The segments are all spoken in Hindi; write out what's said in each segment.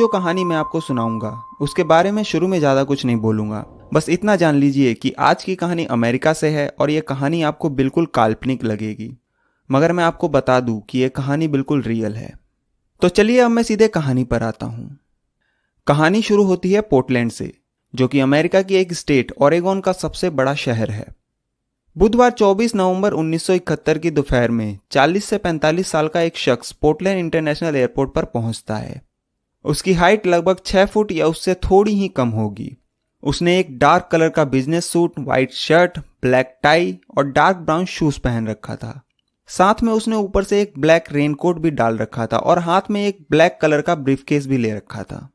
जो कहानी मैं आपको सुनाऊंगा उसके बारे में शुरू में ज़्यादा कुछ नहीं बोलूंगा। बस इतना जान लीजिए कि आज की कहानी अमेरिका से है और ये कहानी आपको बिल्कुल काल्पनिक लगेगी, मगर मैं आपको बता दूं कि ये कहानी बिल्कुल रियल है। तो चलिए अब मैं सीधे कहानी पर आता हूं। कहानी शुरू होती है पोर्टलैंड से, जो कि अमेरिका की एक स्टेट ओरेगोन का सबसे बड़ा शहर है। बुधवार 24 नवंबर 1971 की दोपहर में 40 से 45 साल का एक शख्स पोर्टलैंड इंटरनेशनल एयरपोर्ट पर पहुंचता है। उसकी हाइट लगभग 6 फुट या उससे थोड़ी ही कम होगी। उसने एक डार्क कलर का business suit, white shirt, black tie और डार्क ब्राउन शूज पहन रखा था। साथ में उसने ऊपर से एक ब्लैक रेनकोट भी डाल रखा था और हाथ में एक ब्लैक कलर का ब्रीफकेस भी ले रखा था।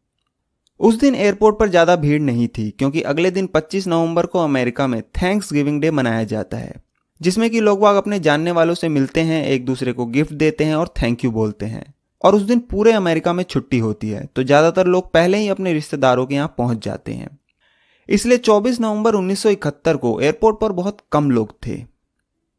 उस दिन एयरपोर्ट पर ज्यादा भीड़ नहीं थी, क्योंकि अगले दिन 25 नवंबर को अमेरिका में थैंक्स गिविंग डे मनाया जाता है, जिसमें कि लोग अपने जानने वालों से मिलते हैं, एक दूसरे को गिफ्ट देते हैं और थैंक यू बोलते हैं। और उस दिन पूरे अमेरिका में छुट्टी होती है, तो ज्यादातर लोग पहले ही अपने रिश्तेदारों के यहाँ पहुंच जाते हैं। इसलिए 24 नवंबर 1971 को एयरपोर्ट पर बहुत कम लोग थे।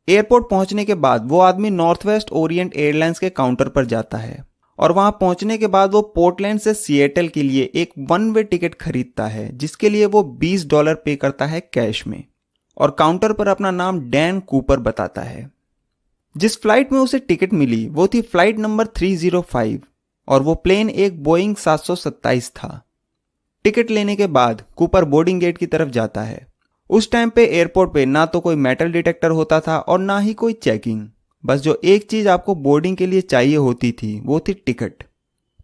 एयरपोर्ट पहुंचने के बाद वो आदमी नॉर्थ वेस्ट ओरिएंट एयरलाइंस के काउंटर पर जाता है और वहां पहुंचने के बाद वो पोर्टलैंड से सिएटल के लिए एक वन वे टिकट खरीदता है, जिसके लिए वो $20 पे करता है कैश में, और काउंटर पर अपना नाम डैन कूपर बताता है। जिस फ्लाइट में उसे टिकट मिली वो थी फ्लाइट नंबर 305 और वो प्लेन एक बोइंग 727 था। टिकट लेने के बाद कूपर बोर्डिंग गेट की तरफ जाता है। उस टाइम पे एयरपोर्ट पे ना तो कोई मेटल डिटेक्टर होता था और ना ही कोई चेकिंग। बस जो एक चीज आपको बोर्डिंग के लिए चाहिए होती थी वो थी टिकट।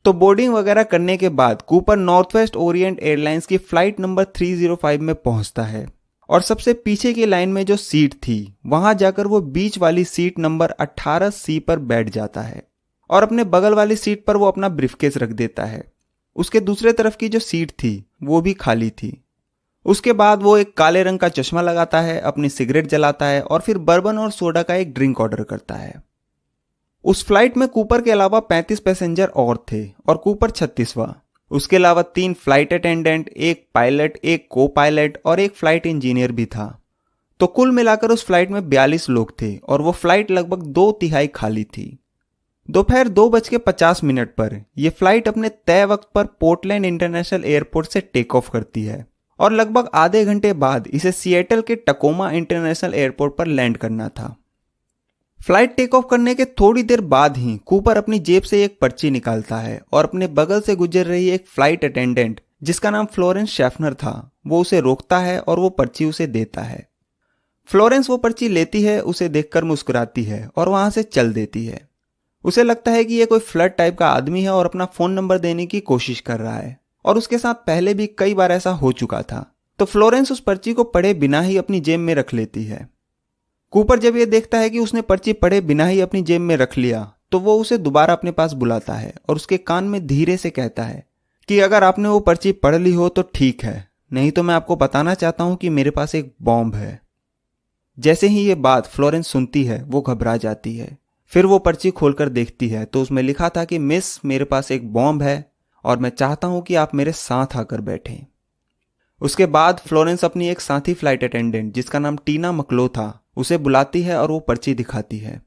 तो बोर्डिंग वगैरह करने के बाद Cooper north west Orient airlines की फ्लाइट नंबर 305 में पहुंचता है और सबसे पीछे की लाइन में जो सीट थी वहां जाकर वो बीच वाली सीट नंबर 18C पर बैठ जाता है और अपने बगल वाली सीट पर वो अपना ब्रीफकेस रख देता है। उसके दूसरे तरफ की जो सीट थी वो भी खाली थी। उसके बाद वो एक काले रंग का चश्मा लगाता है, अपनी सिगरेट जलाता है और फिर बर्बन और सोडा का एक ड्रिंक ऑर्डर करता है। उस फ्लाइट में कूपर के अलावा 35 पैसेंजर और थे और कूपर 36वां। उसके अलावा 3 फ्लाइट अटेंडेंट, एक पायलट, एक को पायलट और एक फ्लाइट इंजीनियर भी था। तो कुल मिलाकर उस फ्लाइट में 42 लोग थे और वो फ्लाइट लगभग 2/3 खाली थी। दोपहर 2:50 पर यह फ्लाइट अपने तय वक्त पर पोर्टलैंड इंटरनेशनल एयरपोर्ट से टेक ऑफ करती है और लगभग आधे घंटे बाद इसे सिएटल के टकोमा इंटरनेशनल एयरपोर्ट पर लैंड करना था। फ्लाइट टेक ऑफ करने के थोड़ी देर बाद ही कूपर अपनी जेब से एक पर्ची निकालता है और अपने बगल से गुजर रही एक फ्लाइट अटेंडेंट, जिसका नाम फ्लोरेंस शेफनर था, वो उसे रोकता है और वो पर्ची उसे देता है। फ्लोरेंस वो पर्ची लेती है, उसे देखकर मुस्कुराती है और वहां से चल देती है। उसे लगता है कि ये कोई फ्लर्ट टाइप का आदमी है और अपना फोन नंबर देने की कोशिश कर रहा है, और उसके साथ पहले भी कई बार ऐसा हो चुका था। तो फ्लोरेंस उस पर्ची को पढ़े बिना ही अपनी जेब में रख लेती है। कूपर जब ये देखता है कि उसने पर्ची पढ़े बिना ही अपनी जेब में रख लिया, तो वो उसे दोबारा अपने पास बुलाता है और उसके कान में धीरे से कहता है कि अगर आपने वो पर्ची पढ़ ली हो तो ठीक है, नहीं तो मैं आपको बताना चाहता हूं कि मेरे पास एक बॉम्ब है। जैसे ही ये बात फ्लोरेंस सुनती है वो घबरा जाती है। फिर वो पर्ची खोलकर देखती है तो उसमें लिखा था कि मिस, मेरे पास एक बॉम्ब है और मैं चाहता हूं कि आप मेरे साथ आकर बैठें। उसके बाद फ्लोरेंस अपनी एक साथी फ्लाइट अटेंडेंट, जिसका नाम टीना मकलो था, उसे बुलाती है और वो पर्ची दिखाती है।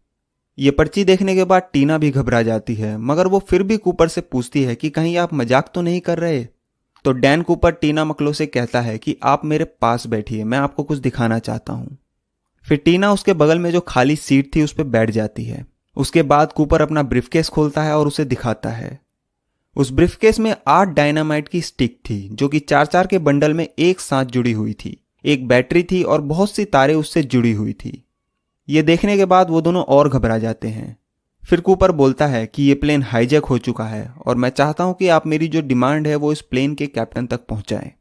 ये पर्ची देखने के बाद टीना भी घबरा जाती है, मगर वो फिर भी कूपर से पूछती है कि कहीं आप मजाक तो नहीं कर रहे। तो डैन कूपर टीना मकलो से कहता है कि आप मेरे पास बैठिए, मैं आपको कुछ दिखाना चाहता हूं। फिर टीना उसके बगल में जो खाली सीट थी उस पर बैठ जाती है। उसके बाद कूपर अपना ब्रीफकेस खोलता है और उसे दिखाता है। उस ब्रीफकेस में 8 डायनामाइट की स्टिक थी, जो कि 4-4 के बंडल में एक साथ जुड़ी हुई थी। एक बैटरी थी और बहुत सी तारें उससे जुड़ी हुई थी। ये देखने के बाद वो दोनों और घबरा जाते हैं। फिर कूपर बोलता है कि ये प्लेन हाईजैक हो चुका है और मैं चाहता हूं कि आप मेरी जो डिमांड है वो इस प्लेन के कैप्टन तक पहुंचाएं।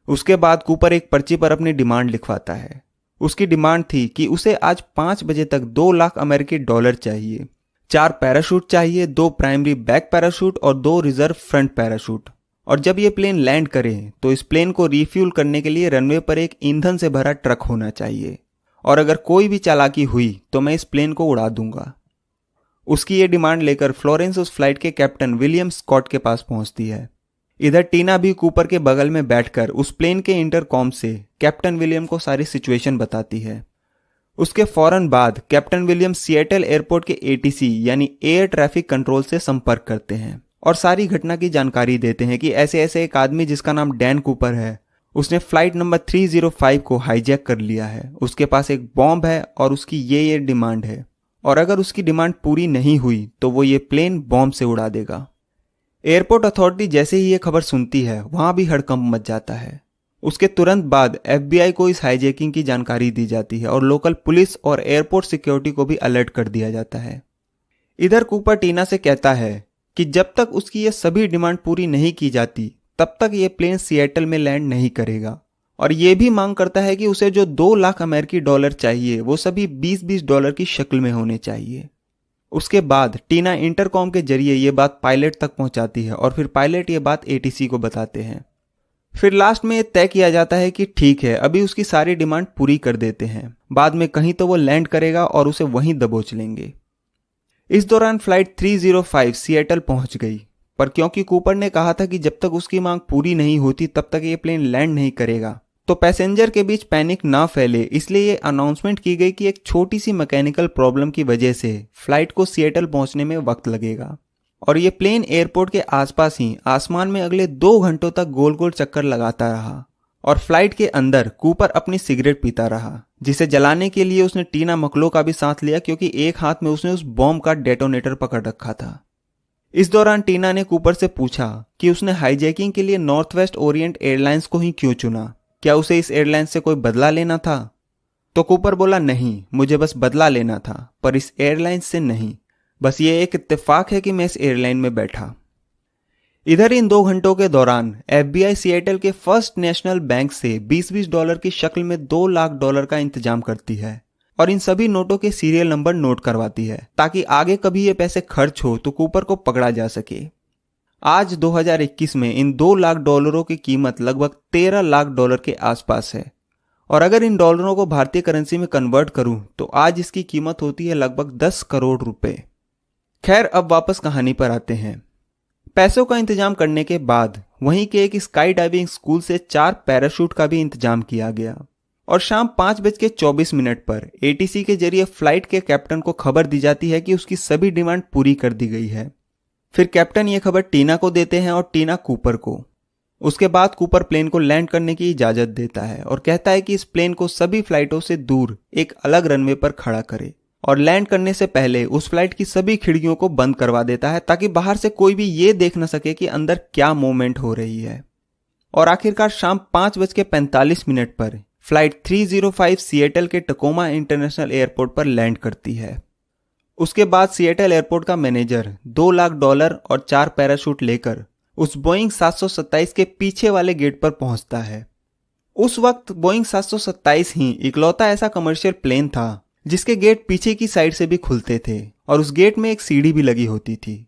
उसके बाद कूपर एक पर्ची पर अपनी डिमांड लिखवाता है। उसकी डिमांड थी कि उसे आज 5 बजे तक $2 लाख अमेरिकी डॉलर चाहिए, 4 पैराशूट चाहिए, 2 प्राइमरी बैक पैराशूट और 2 रिजर्व फ्रंट पैराशूट। और जब ये प्लेन लैंड करे तो इस प्लेन को रिफ्यूल करने के लिए रनवे पर एक ईंधन से भरा ट्रक होना चाहिए, और अगर कोई भी चालाकी हुई तो मैं इस प्लेन को उड़ा दूंगा। उसकी ये डिमांड लेकर फ्लोरेंस उस फ्लाइट के कैप्टन विलियम स्कॉट के पास पहुंचती है। इधर टीना भी कूपर के बगल में बैठकर उस प्लेन के इंटरकॉम से कैप्टन विलियम को सारी सिचुएशन बताती है। उसके फौरन बाद कैप्टन विलियम सिएटल एयरपोर्ट के ATC यानी एयर ट्रैफिक कंट्रोल से संपर्क करते हैं और सारी घटना की जानकारी देते हैं कि ऐसे ऐसे एक आदमी जिसका नाम डैन कूपर है, उसने फ्लाइट नंबर 305 को हाईजैक कर लिया है। उसके पास एक बॉम्ब है और उसकी ये डिमांड है, और अगर उसकी डिमांड पूरी नहीं हुई तो वो ये प्लेन बॉम्ब से उड़ा देगा। एयरपोर्ट अथॉरिटी जैसे ही ये खबर सुनती है, वहां भी हड़कंप मच जाता है। उसके तुरंत बाद FBI को इस हाईजैकिंग की जानकारी दी जाती है और लोकल पुलिस और एयरपोर्ट सिक्योरिटी को भी अलर्ट कर दिया जाता है। इधर कूपर टीना से कहता है कि जब तक उसकी ये सभी डिमांड पूरी नहीं की जाती तब तक ये प्लेन सिएटल में लैंड नहीं करेगा, और ये भी मांग करता है कि उसे जो 2 लाख अमेरिकी डॉलर चाहिए वो सभी 20-20 डॉलर की शक्ल में होने चाहिए। उसके बाद टीना इंटरकॉम के जरिए ये बात पायलट तक पहुंचाती है और फिर पायलट ये बात ATC को बताते हैं। फिर लास्ट में तय किया जाता है कि ठीक है, अभी उसकी सारी डिमांड पूरी कर देते हैं, बाद में कहीं तो वो लैंड करेगा और उसे वहीं दबोच लेंगे। इस दौरान फ्लाइट 305 सिएटल पहुंच गई, पर क्योंकि कूपर ने कहा था कि जब तक उसकी मांग पूरी नहीं होती तब तक ये प्लेन लैंड नहीं करेगा, तो पैसेंजर के बीच पैनिक ना फैले, इसलिए ये अनाउंसमेंट की गई कि एक छोटी सी मैकेनिकल प्रॉब्लम की वजह से फ्लाइट को सिएटल पहुंचने में वक्त लगेगा, और ये प्लेन एयरपोर्ट के आसपास ही आसमान में अगले 2 घंटों तक गोल गोल चक्कर लगाता रहा। और फ्लाइट के अंदर कूपर अपनी सिगरेट पीता रहा, जिसे जलाने के लिए उसने टीना मकलो का भी साथ लिया, क्योंकि एक हाथ में उसने उस बॉम्ब का डेटोनेटर पकड़ रखा था। इस दौरान टीना ने कूपर से पूछा कि उसने हाईजैकिंग के लिए नॉर्थ वेस्ट ओरिएंट एयरलाइंस को ही क्यों चुना, क्या उसे इस एयरलाइंस से कोई बदला लेना था। तो कूपर बोला, नहीं, मुझे बस बदला लेना था, पर इस एयरलाइंस से नहीं, बस ये एक इत्तेफाक है कि मैं इस एयरलाइन में बैठा। इधर इन 2 घंटों के दौरान FBI सिएटल के फर्स्ट नेशनल बैंक से 20-20 डॉलर की शक्ल में 2 लाख डॉलर का इंतजाम करती है और इन सभी नोटों के सीरियल नंबर नोट करवाती है, ताकि आगे कभी ये पैसे खर्च हो तो कूपर को पकड़ा जा सके। आज 2021 में इन 2 लाख डॉलरों की कीमत लगभग 13 लाख डॉलर के आसपास है, और अगर इन डॉलरों को भारतीय करेंसी में कन्वर्ट करूं तो आज इसकी कीमत होती है लगभग 10 करोड़ रुपए। खैर, अब वापस कहानी पर आते हैं। पैसों का इंतजाम करने के बाद वहीं के एक स्काई डाइविंग स्कूल से 4 पैराशूट का भी इंतजाम किया गया, और शाम 5:24 पर ATC के जरिए फ्लाइट के कैप्टन को खबर दी जाती है कि उसकी सभी डिमांड पूरी कर दी गई है। फिर कैप्टन ये खबर टीना को देते हैं और टीना कूपर को। उसके बाद कूपर प्लेन को लैंड करने की इजाजत देता है और कहता है कि इस प्लेन को सभी फ्लाइटों से दूर एक अलग रनवे पर खड़ा करे, और लैंड करने से पहले उस फ्लाइट की सभी खिड़कियों को बंद करवा देता है, ताकि बाहर से कोई भी ये देख न सके कि अंदर क्या मूवमेंट हो रही है। और आखिरकार शाम 5:45 पर फ्लाइट 305 सिएटल के टकोमा इंटरनेशनल एयरपोर्ट पर लैंड करती है। उसके बाद सिएटल एयरपोर्ट का मैनेजर 2 लाख डॉलर और 4 पैराशूट लेकर उस बोइंग 727 के पीछे वाले गेट पर पहुंचता है। उस वक्त बोइंग 727 ही इकलौता ऐसा कमर्शियल प्लेन था जिसके गेट पीछे की साइड से भी खुलते थे, और उस गेट में एक सीढ़ी भी लगी होती थी।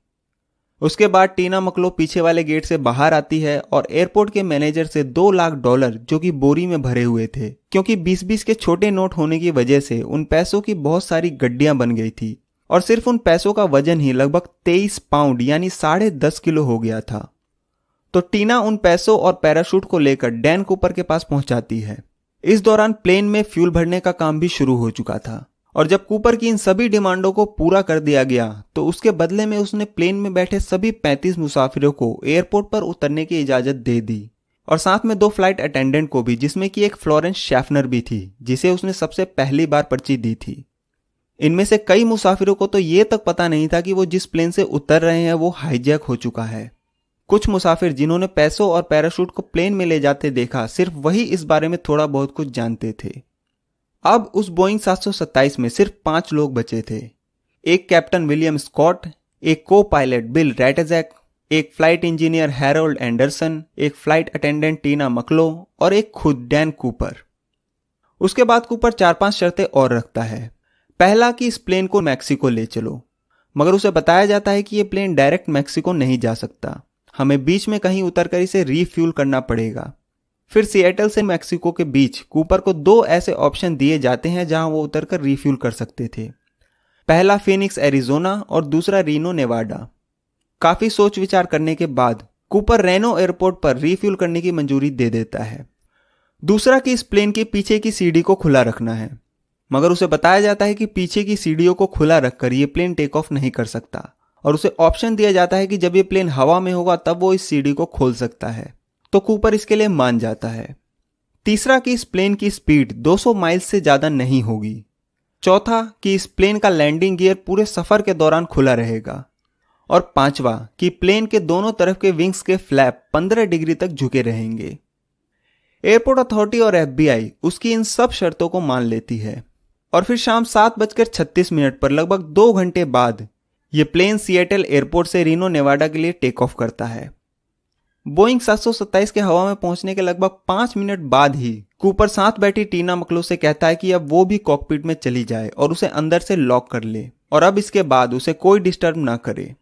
उसके बाद टीना मकलो पीछे वाले गेट से बाहर आती है और एयरपोर्ट के मैनेजर से 2 लाख डॉलर, जो कि बोरी में भरे हुए थे, क्योंकि 20-20 के छोटे नोट होने की वजह से उन पैसों की बहुत सारी गड्डियां बन गई थी, और सिर्फ उन पैसों का वजन ही लगभग 23 पाउंड यानी 10.5 किलो हो गया था। तो टीना उन पैसों और पैराशूट को लेकर डैन कूपर के पास पहुंचाती है। इस दौरान प्लेन में फ्यूल भरने का काम भी शुरू हो चुका था, और जब कूपर की इन सभी डिमांडों को पूरा कर दिया गया तो उसके बदले में उसने प्लेन में बैठे सभी 35 मुसाफिरों को एयरपोर्ट पर उतरने की इजाजत दे दी, और साथ में 2 फ्लाइट अटेंडेंट को भी, जिसमें कि एक फ्लोरेंस शैफनर भी थी, जिसे उसने सबसे पहली बार पर्ची दी थी। इनमें से कई मुसाफिरों को तो ये तक पता नहीं था कि वो जिस प्लेन से उतर रहे हैं वो हाईजैक हो चुका है। कुछ मुसाफिर जिन्होंने पैसों और पैराशूट को प्लेन में ले जाते देखा, सिर्फ वही इस बारे में थोड़ा बहुत कुछ जानते थे। अब उस बोइंग 727 में सिर्फ 5 लोग बचे थे। एक कैप्टन विलियम स्कॉट, एक को पायलट बिल रैटेजैक, एक फ्लाइट इंजीनियर हैरोल्ड एंडरसन, एक फ्लाइट अटेंडेंट टीना मकलो और एक खुद डैन कूपर। उसके बाद कूपर 4-5 शर्तें और रखता है। पहला कि इस प्लेन को मैक्सिको ले चलो, मगर उसे बताया जाता है कि यह प्लेन डायरेक्ट मैक्सिको नहीं जा सकता, हमें बीच में कहीं उतरकर इसे रीफ्यूल करना पड़ेगा। फिर सिएटल से मैक्सिको के बीच कूपर को 2 ऐसे ऑप्शन दिए जाते हैं जहां वो उतरकर रीफ्यूल कर सकते थे। पहला फिनिक्स एरिजोना और दूसरा रीनो नेवाडा। काफी सोच विचार करने के बाद कूपर रेनो एयरपोर्ट पर रीफ्यूल करने की मंजूरी दे देता है। दूसरा कि इस प्लेन के पीछे की सीढ़ी को खुला रखना है, मगर उसे बताया जाता है कि पीछे की सीढ़ियों को खुला रखकर यह प्लेन टेक ऑफ नहीं कर सकता, और उसे ऑप्शन दिया जाता है कि जब ये प्लेन हवा में होगा तब वो इस सीढ़ी को खोल सकता है। तो कूपर इसके लिए मान जाता है। तीसरा कि इस प्लेन की स्पीड 200 माइल से ज़्यादा नहीं होगी। चौथा कि इस प्लेन का लैंडिंग गियर पूरे सफ़र के दौरान खुला रहेगा। और पांचवा कि प्लेन के दोनों तरफ के विंग्स के फ्लैप 15 डिग्री तक झुके रहेंगे। एयरपोर्ट अथॉरिटी और FBI उसकी इन सब शर्तों को मान लेती है और फिर शाम 7:36 पर लगभग 2 घंटे बाद ये प्लेन सिएटल एयरपोर्ट से रीनो नेवाडा के लिए टेक ऑफ करता है। बोइंग 727 के हवा में पहुंचने के लगभग 5 मिनट बाद ही कूपर साथ बैठी टीना मकलो से कहता है कि अब वो भी कॉकपिट में चली जाए और उसे अंदर से लॉक कर ले और अब इसके बाद उसे कोई डिस्टर्ब ना करे।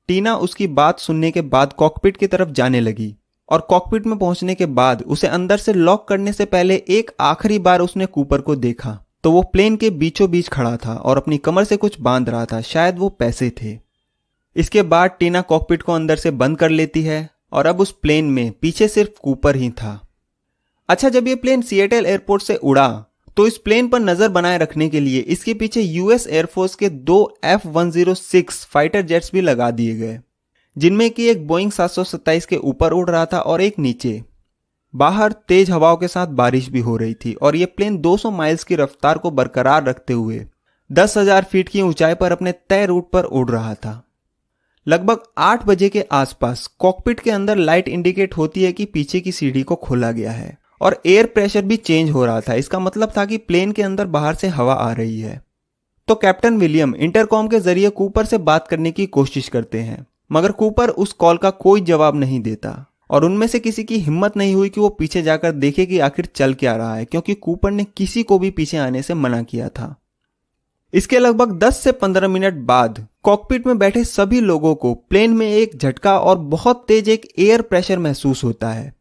टीना उसकी बात सुनने के बाद कॉकपिट की तरफ जाने लगी और कॉकपिट में पहुंचने के बाद उसे अंदर से लॉक करने से पहले एक आखिरी बार उसने कूपर को देखा तो वो प्लेन के बीचों बीच खड़ा था और अपनी कमर से कुछ बांध रहा था, शायद वो पैसे थे। इसके बाद टीना कॉकपिट को अंदर से बंद कर लेती है और अब उस प्लेन में पीछे सिर्फ कूपर ही था। अच्छा, जब ये प्लेन सिएटल एयरपोर्ट से उड़ा तो इस प्लेन पर नजर बनाए रखने के लिए इसके पीछे US एयरफोर्स के 2 F-106 फाइटर जेट्स भी लगा दिए गए, जिनमें कि एक बोइंग 727 के ऊपर उड़ रहा था और एक नीचे। बाहर तेज हवाओं के साथ बारिश भी हो रही थी और यह प्लेन 200 माइल्स की रफ्तार को बरकरार रखते हुए 10,000 फीट की ऊंचाई पर अपने तय रूट पर उड़ रहा था। लगभग 8 बजे के आसपास कॉकपिट के अंदर लाइट इंडिकेट होती है कि पीछे की सीढ़ी को खोला गया है और एयर प्रेशर भी चेंज हो रहा था। इसका मतलब था कि प्लेन के अंदर बाहर से हवा आ रही है। तो कैप्टन विलियम इंटरकॉम के जरिए कूपर से बात करने की कोशिश करते हैं, मगर कूपर उस कॉल का कोई जवाब नहीं देता और उनमें से किसी की हिम्मत नहीं हुई कि वो पीछे जाकर देखे कि आखिर चल क्या रहा है, क्योंकि कूपर ने किसी को भी पीछे आने से मना किया था। इसके लगभग 10 से 15 मिनट बाद कॉकपिट में बैठे सभी लोगों को प्लेन में एक झटका और बहुत तेज एक एयर प्रेशर महसूस होता है,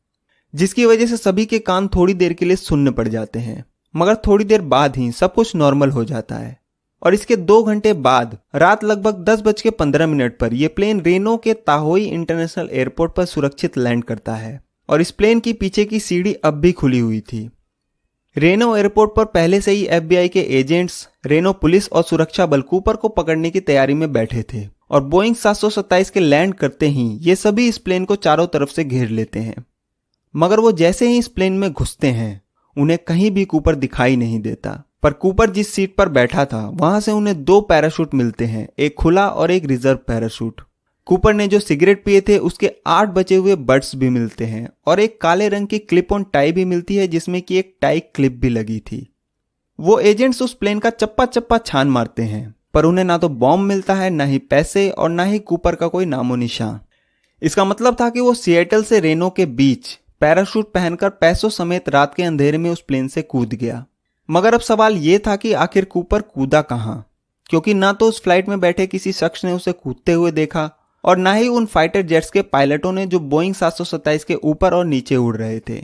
जिसकी वजह से सभी के कान थोड़ी देर के लिए सुन्न पड़ जाते हैं, मगर थोड़ी देर बाद ही सब कुछ नॉर्मल हो जाता है। और इसके 2 घंटे बाद रात लगभग 10:15 पर यह प्लेन रेनो के ताहोई इंटरनेशनल एयरपोर्ट पर सुरक्षित लैंड करता है और इस प्लेन की पीछे की सीढ़ी अब भी खुली हुई थी। रेनो एयरपोर्ट पर पहले से ही FBI के एजेंट्स, रेनो पुलिस और सुरक्षा बल कूपर को पकड़ने की तैयारी में बैठे थे और बोइंग 727 के लैंड करते ही ये सभी इस प्लेन को चारों तरफ से घेर लेते हैं, मगर वो जैसे ही इस प्लेन में घुसते हैं उन्हें कहीं भी कूपर दिखाई नहीं देता। पर कूपर जिस सीट पर बैठा था वहां से उन्हें 2 पैराशूट मिलते हैं, एक खुला और एक रिजर्व पैराशूट। कूपर ने जो सिगरेट पिए थे उसके 8 बचे हुए बट्स भी मिलते हैं और एक काले रंग की क्लिप ऑन टाई भी मिलती है, जिसमें कि एक टाई क्लिप भी लगी थी। वो एजेंट्स उस प्लेन का चप्पा चप्पा छान मारते हैं, पर उन्हें ना तो बॉम्ब मिलता है, ना ही पैसे और ना ही कूपर का कोई नामो निशान। इसका मतलब था कि वो सिएटल से रेनो के बीच पैराशूट पहनकर पैसों समेत रात के अंधेरे में उस प्लेन से कूद गया। मगर अब सवाल यह था कि आखिर कूपर कूदा कहां, क्योंकि ना तो उस फ्लाइट में बैठे किसी शख्स ने उसे कूदते हुए देखा और ना ही उन फाइटर जेट्स के पायलटों ने जो बोइंग 727 के ऊपर और नीचे उड़ रहे थे।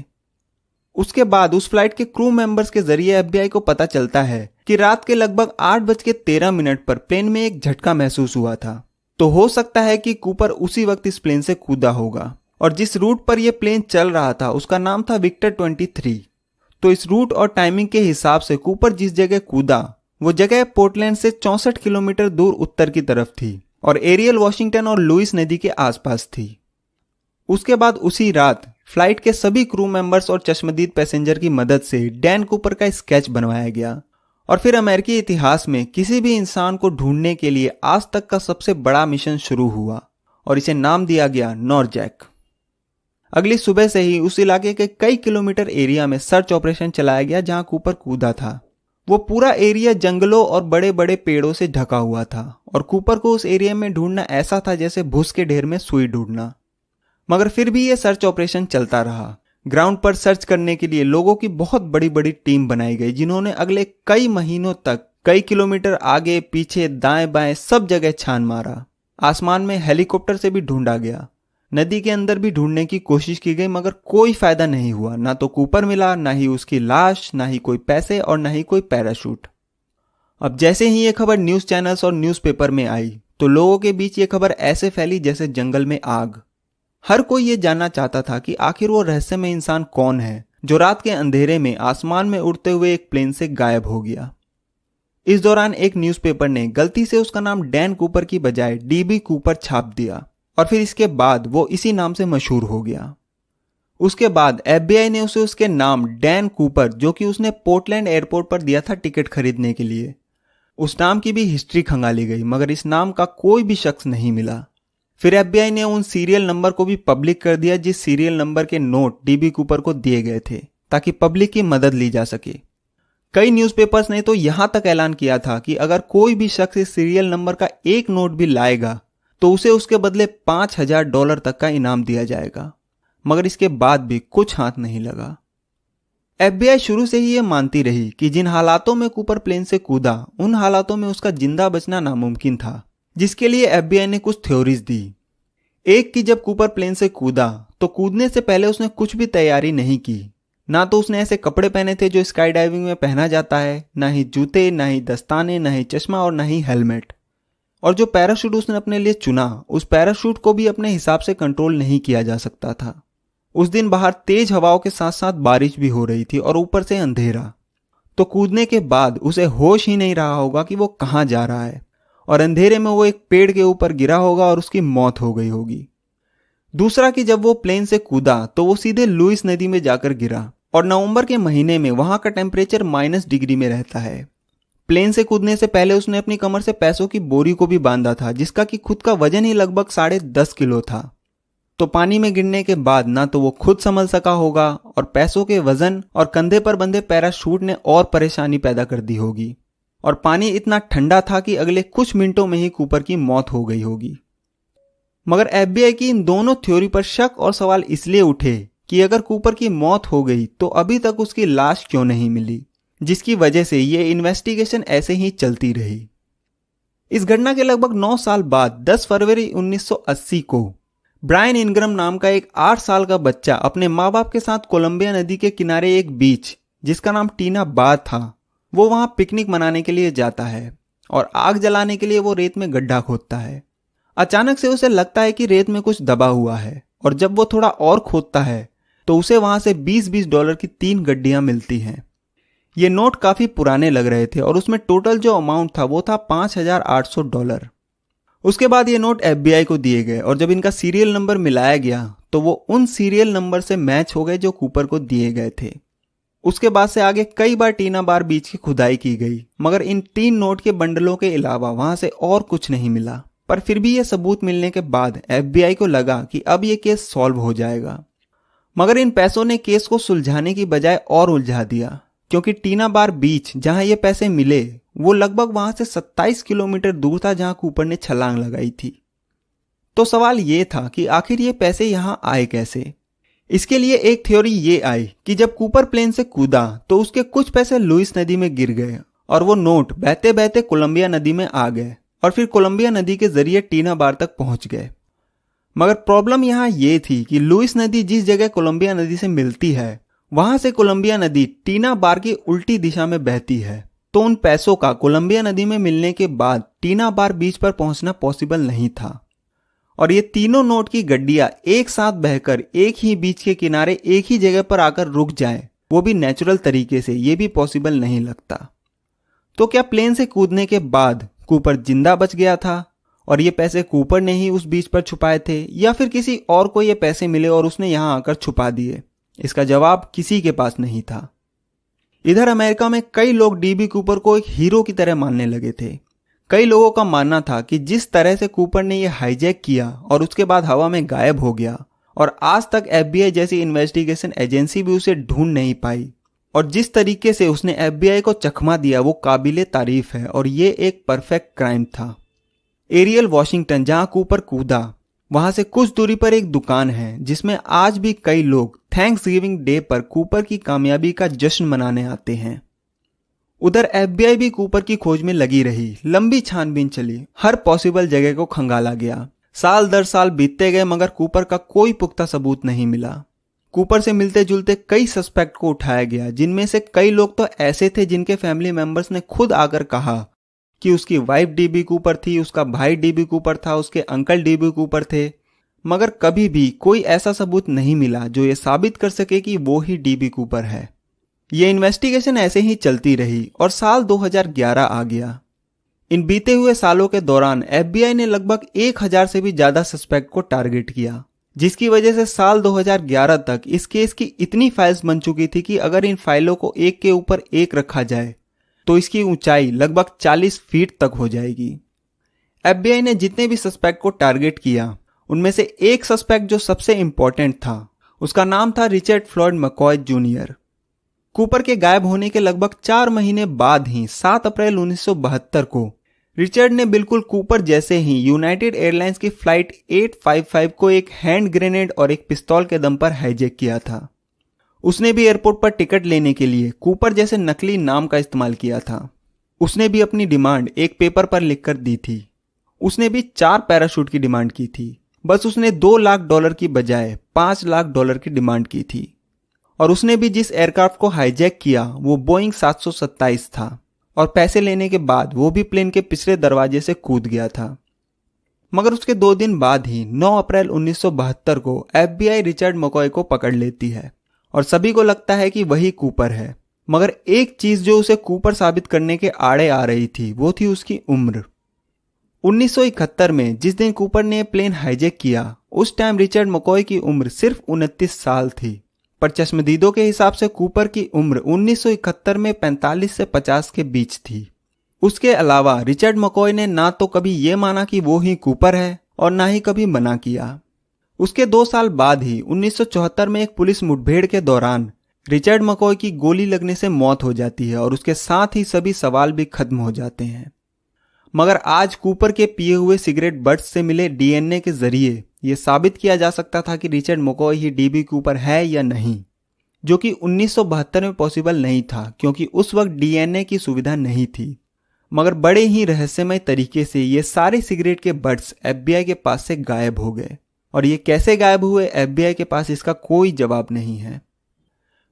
उसके बाद उस फ्लाइट के क्रू मेंबर्स के जरिए FBI को पता चलता है कि रात के लगभग 8:13 पर प्लेन में एक झटका महसूस हुआ था। तो हो सकता है कि कूपर उसी वक्त इस प्लेन से कूदा होगा और जिस रूट पर यह प्लेन चल रहा था उसका नाम था विक्टर 23। तो इस रूट और टाइमिंग के हिसाब से कूपर जिस जगह कूदा वो जगह पोर्टलैंड से 64 किलोमीटर दूर उत्तर की तरफ थी और एरियल वॉशिंगटन और लुइस नदी के आसपास थी। उसके बाद उसी रात फ्लाइट के सभी क्रू मेंबर्स और चश्मदीद पैसेंजर की मदद से डैन कूपर का स्केच बनवाया गया और फिर अमेरिकी इतिहास में किसी भी इंसान को ढूंढने के लिए आज तक का सबसे बड़ा मिशन शुरू हुआ और इसे नाम दिया गया नॉरजैक। अगली सुबह से ही उस इलाके के कई किलोमीटर एरिया में सर्च ऑपरेशन चलाया गया जहां कूपर कूदा था। वो पूरा एरिया जंगलों और बड़े बड़े पेड़ों से ढका हुआ था और कूपर को उस एरिया में ढूंढना ऐसा था जैसे भूस के ढेर में सुई ढूंढना। मगर फिर भी यह सर्च ऑपरेशन चलता रहा। ग्राउंड पर सर्च करने के लिए लोगों की बहुत बड़ी बड़ी टीम बनाई गई, जिन्होंने अगले कई महीनों तक कई किलोमीटर आगे पीछे दाएं बाएं सब जगह छान मारा। आसमान में हेलीकॉप्टर से भी ढूंढा गया, नदी के अंदर भी ढूंढने की कोशिश की गई, मगर कोई फायदा नहीं हुआ। ना तो कूपर मिला, ना ही उसकी लाश, ना ही कोई पैसे और ना ही कोई पैराशूट। अब जैसे ही ये खबर न्यूज चैनल्स और न्यूज़पेपर में आई तो लोगों के बीच ये खबर ऐसे फैली जैसे जंगल में आग। हर कोई ये जानना चाहता था कि आखिर वो रहस्यमय इंसान कौन है जो रात के अंधेरे में आसमान में उड़ते हुए एक प्लेन से गायब हो गया। इस दौरान एक न्यूज़पेपर ने गलती से उसका नाम डैन कूपर की बजाय डीबी कूपर छाप दिया और फिर इसके बाद वो इसी नाम से मशहूर हो गया। उसके बाद एफबीआई ने उसे उसके नाम डैन कूपर, जो कि उसने पोर्टलैंड एयरपोर्ट पर दिया था टिकट खरीदने के लिए, उस नाम की भी हिस्ट्री खंगाली गई, मगर इस नाम का कोई भी शख्स नहीं मिला। फिर एफबीआई ने उन सीरियल नंबर को भी पब्लिक कर दिया जिस सीरियल नंबर के नोट डीबी कूपर को दिए गए थे, ताकि पब्लिक की मदद ली जा सके। कई न्यूज़पेपर्स ने तो यहां तक ऐलान किया था कि अगर कोई भी शख्स इस सीरियल नंबर का एक नोट भी लाएगा तो उसे उसके बदले $5000 तक का इनाम दिया जाएगा, मगर इसके बाद भी कुछ हाथ नहीं लगा। एफबीआई शुरू से ही यह मानती रही कि जिन हालातों में कूपर प्लेन से कूदा उन हालातों में उसका जिंदा बचना नामुमकिन था, जिसके लिए एफबीआई ने कुछ थ्योरीज दी। एक कि जब कूपर प्लेन से कूदा तो कूदने से पहले उसने कुछ भी तैयारी नहीं की। ना तो उसने ऐसे कपड़े पहने थे जो स्काई डाइविंग में पहना जाता है, ना ही जूते, ना ही दस्ताने, ना ही चश्मा और ना ही हेलमेट। और जो पैराशूट उसने अपने लिए चुना, उस पैराशूट को भी अपने हिसाब से कंट्रोल नहीं किया जा सकता था। उस दिन बाहर तेज हवाओं के साथ साथ बारिश भी हो रही थी और ऊपर से अंधेरा, तो कूदने के बाद उसे होश ही नहीं रहा होगा कि वो कहां जा रहा है, और अंधेरे में वो एक पेड़ के ऊपर गिरा होगा और उसकी मौत हो गई होगी। दूसरा कि जब वो प्लेन से कूदा तो वो सीधे लुइस नदी में जाकर गिरा, और नवंबर के महीने में वहां का टेम्परेचर -डिग्री में रहता है। प्लेन से कूदने से पहले उसने अपनी कमर से पैसों की बोरी को भी बांधा था, जिसका कि खुद का वजन ही लगभग 10.5 किलो था। तो पानी में गिरने के बाद ना तो वो खुद संभल सका होगा, और पैसों के वजन और कंधे पर बंधे पैराशूट ने और परेशानी पैदा कर दी होगी। और पानी इतना ठंडा था कि अगले कुछ मिनटों में ही कूपर की मौत हो गई होगी। मगर एफबीआई की इन दोनों थ्योरी पर शक और सवाल इसलिए उठे कि अगर कूपर की मौत हो गई तो अभी तक उसकी लाश क्यों नहीं मिली, जिसकी वजह से यह इन्वेस्टिगेशन ऐसे ही चलती रही। इस घटना के लगभग 9 साल बाद 10 फरवरी 1980 को ब्रायन इनग्रम नाम का एक 8 साल का बच्चा अपने माँ बाप के साथ कोलंबिया नदी के किनारे एक बीच, जिसका नाम टीना बार था, वो वहां पिकनिक मनाने के लिए जाता है और आग जलाने के लिए वो रेत में गड्ढा खोदता है। अचानक से उसे लगता है कि रेत में कुछ दबा हुआ है, और जब वो थोड़ा और खोदता है तो उसे वहां से $20 की 3 गड्डियां मिलती हैं। ये नोट काफी पुराने लग रहे थे और उसमें टोटल जो अमाउंट था वो था $5800। उसके बाद ये नोट एफबीआई को दिए गए, और जब इनका सीरियल नंबर मिलाया गया तो वो उन सीरियल नंबर से मैच हो गए जो कूपर को दिए गए थे। उसके बाद से आगे कई बार टीना बार बीच की खुदाई की गई, मगर इन 3 नोट के बंडलों के अलावा वहां से और कुछ नहीं मिला। पर फिर भी यह सबूत मिलने के बाद एफबीआई को लगा कि अब यह केस सॉल्व हो जाएगा। मगर इन पैसों ने केस को सुलझाने की बजाय और उलझा दिया, क्योंकि टीना बार बीच जहां ये पैसे मिले वो लगभग वहां से 27 किलोमीटर दूर था जहां कूपर ने छलांग लगाई थी। तो सवाल ये था कि आखिर ये पैसे यहां आए कैसे। इसके लिए एक थ्योरी ये आई कि जब कूपर प्लेन से कूदा तो उसके कुछ पैसे लुइस नदी में गिर गए, और वो नोट बहते बहते कोलंबिया नदी में आ गए, और फिर कोलंबिया नदी के जरिए टीना बार तक पहुंच गए। मगर प्रॉब्लम यहां यह थी कि लुइस नदी जिस जगह कोलंबिया नदी से मिलती है, वहां से कोलंबिया नदी टीना बार की उल्टी दिशा में बहती है। तो उन पैसों का कोलंबिया नदी में मिलने के बाद टीना बार बीच पर पहुंचना पॉसिबल नहीं था, और ये तीनों नोट की गड्डियां एक साथ बहकर एक ही बीच के किनारे एक ही जगह पर आकर रुक जाएं, वो भी नेचुरल तरीके से, ये भी पॉसिबल नहीं लगता। तो क्या प्लेन से कूदने के बाद कूपर जिंदा बच गया था और ये पैसे कूपर ने ही उस बीच पर छुपाए थे, या फिर किसी और को ये पैसे मिले और उसने यहां आकर छुपा दिए? इसका जवाब किसी के पास नहीं था। इधर अमेरिका में कई लोग डीबी कूपर को एक हीरो की तरह मानने लगे थे। कई लोगों का मानना था कि जिस तरह से कूपर ने यह हाईजैक किया और उसके बाद हवा में गायब हो गया, और आज तक एफबीआई जैसी इन्वेस्टिगेशन एजेंसी भी उसे ढूंढ नहीं पाई, और जिस तरीके से उसने एफबीआई को चकमा दिया वो काबिले तारीफ है, और ये एक परफेक्ट क्राइम था। एरियल वॉशिंगटन जहां कूपर कूदा, वहां से कुछ दूरी पर एक दुकान है जिसमें आज भी कई लोग थैंक्सगिविंग डे पर कूपर की कामयाबी का जश्न मनाने आते हैं। उधर एफबीआई भी कूपर की खोज में लगी रही। लंबी छानबीन चली, हर पॉसिबल जगह को खंगाला गया। साल दर साल बीतते गए, मगर कूपर का कोई पुख्ता सबूत नहीं मिला। कूपर से मिलते जुलते कई सस्पेक्ट को उठाया गया, जिनमें से कई लोग तो ऐसे थे जिनके फैमिली मेंबर्स ने खुद आकर कहा कि उसकी वाइफ डीबी कूपर थी, उसका भाई डीबी कूपर था, उसके अंकल डीबी कूपर थे। मगर कभी भी कोई ऐसा सबूत नहीं मिला जो ये साबित कर सके कि वो ही डीबी कूपर है। ये इन्वेस्टिगेशन ऐसे ही चलती रही और साल 2011 आ गया। इन बीते हुए सालों के दौरान FBI ने लगभग 1000 से भी ज्यादा सस्पेक्ट को टारगेट किया, जिसकी वजह से साल 2011 तक इस केस की इतनी फाइल्स बन चुकी थी कि अगर इन फाइलों को एक के ऊपर एक रखा जाए तो इसकी ऊंचाई लगभग 40 फीट तक हो जाएगी। FBI ने जितने भी सस्पेक्ट को टारगेट किया उनमें से एक सस्पेक्ट जो सबसे इंपॉर्टेंट था उसका नाम था रिचर्ड फ्लॉयड मकॉय जूनियर। कूपर के गायब होने के लगभग 4 महीने बाद ही 7 अप्रैल 1972 को रिचर्ड ने बिल्कुल कूपर जैसे ही यूनाइटेड एयरलाइंस की फ्लाइट 855 को एक हैंड ग्रेनेड और एक पिस्तौल के दम पर हाईजैक किया था। उसने भी एयरपोर्ट पर टिकट लेने के लिए कूपर जैसे नकली नाम का इस्तेमाल किया था। उसने भी अपनी डिमांड एक पेपर पर लिखकर दी थी। उसने भी 4 पैराशूट की डिमांड की थी। बस उसने $2 लाख की बजाय $5 लाख की डिमांड की थी। और उसने भी जिस एयरक्राफ्ट को हाईजैक किया वो बोइंग 727 था और पैसे लेने के बाद वो भी प्लेन के पिछले दरवाजे से कूद गया था। मगर उसके 2 दिन बाद ही 9 अप्रैल 1972 को FBI रिचर्ड मकॉय को पकड़ लेती है और सभी को लगता है कि वही कूपर है। मगर एक चीज जो उसे कूपर साबित करने के आड़े आ रही थी वो थी उसकी उम्र। 1971 में जिस दिन कूपर ने प्लेन हाईजैक किया उस टाइम रिचर्ड मकॉय की उम्र सिर्फ 29 साल थी, पर चश्मदीदों के हिसाब से कूपर की उम्र 1971 में 45 से 50 के बीच थी। उसके अलावा रिचर्ड मकॉय ने ना तो कभी ये माना कि वो ही कूपर है और ना ही कभी मना किया। उसके 2 साल बाद ही 1974 में एक पुलिस मुठभेड़ के दौरान रिचर्ड मकॉय की गोली लगने से मौत हो जाती है और उसके साथ ही सभी सवाल भी खत्म हो जाते हैं। मगर आज कूपर के पिए हुए सिगरेट बट्स से मिले DNA के जरिए यह साबित किया जा सकता था कि रिचर्ड मकॉय ही DB कूपर है या नहीं, जो कि 1972 में पॉसिबल नहीं था क्योंकि उस वक्त DNA की सुविधा नहीं थी। मगर बड़े ही रहस्यमय तरीके से ये सारे सिगरेट के बट्स FBI के पास से गायब हो गए और ये कैसे गायब हुए FBI के पास इसका कोई जवाब नहीं है।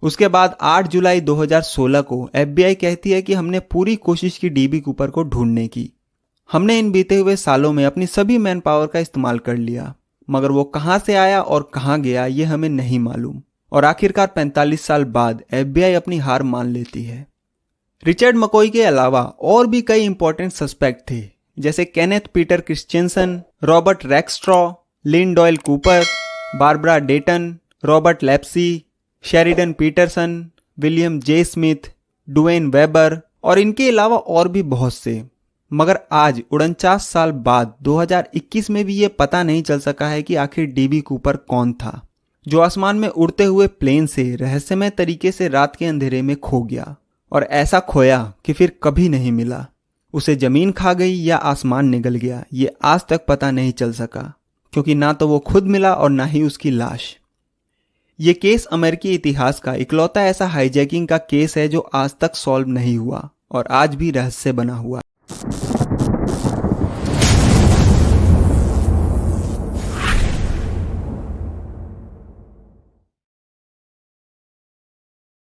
उसके बाद 8 जुलाई 2016 को FBI कहती है कि हमने पूरी कोशिश की DB कूपर को ढूंढने की। हमने इन बीते हुए सालों में अपनी सभी मैन पावर का इस्तेमाल कर लिया, मगर वो कहां से आया और कहां गया ये हमें नहीं मालूम। और आखिरकार 45 साल बाद FBI अपनी हार मान लेती है। रिचर्ड मकॉय के अलावा और भी कई इंपॉर्टेंट सस्पेक्ट थे, जैसे Kenneth Peter Christiansen, Robert Rackstraw, Lynn Doyle Cooper, Barbara Dayton, Robert Lepsy, Sheridan Peterson, William J Smith, Duane Weber और इनके अलावा और भी बहुत से। मगर आज 49 साल बाद 2021 में भी ये पता नहीं चल सका है कि आखिर DB कूपर कौन था, जो आसमान में उड़ते हुए प्लेन से रहस्यमय तरीके से रात के अंधेरे में खो गया और ऐसा खोया कि फिर कभी नहीं मिला। उसे जमीन खा गई या आसमान निगल गया ये आज तक पता नहीं चल सका, क्योंकि ना तो वो खुद मिला और ना ही उसकी लाश। ये केस अमेरिकी इतिहास का इकलौता ऐसा हाईजैकिंग का केस है जो आज तक सॉल्व नहीं हुआ और आज भी रहस्य बना हुआ।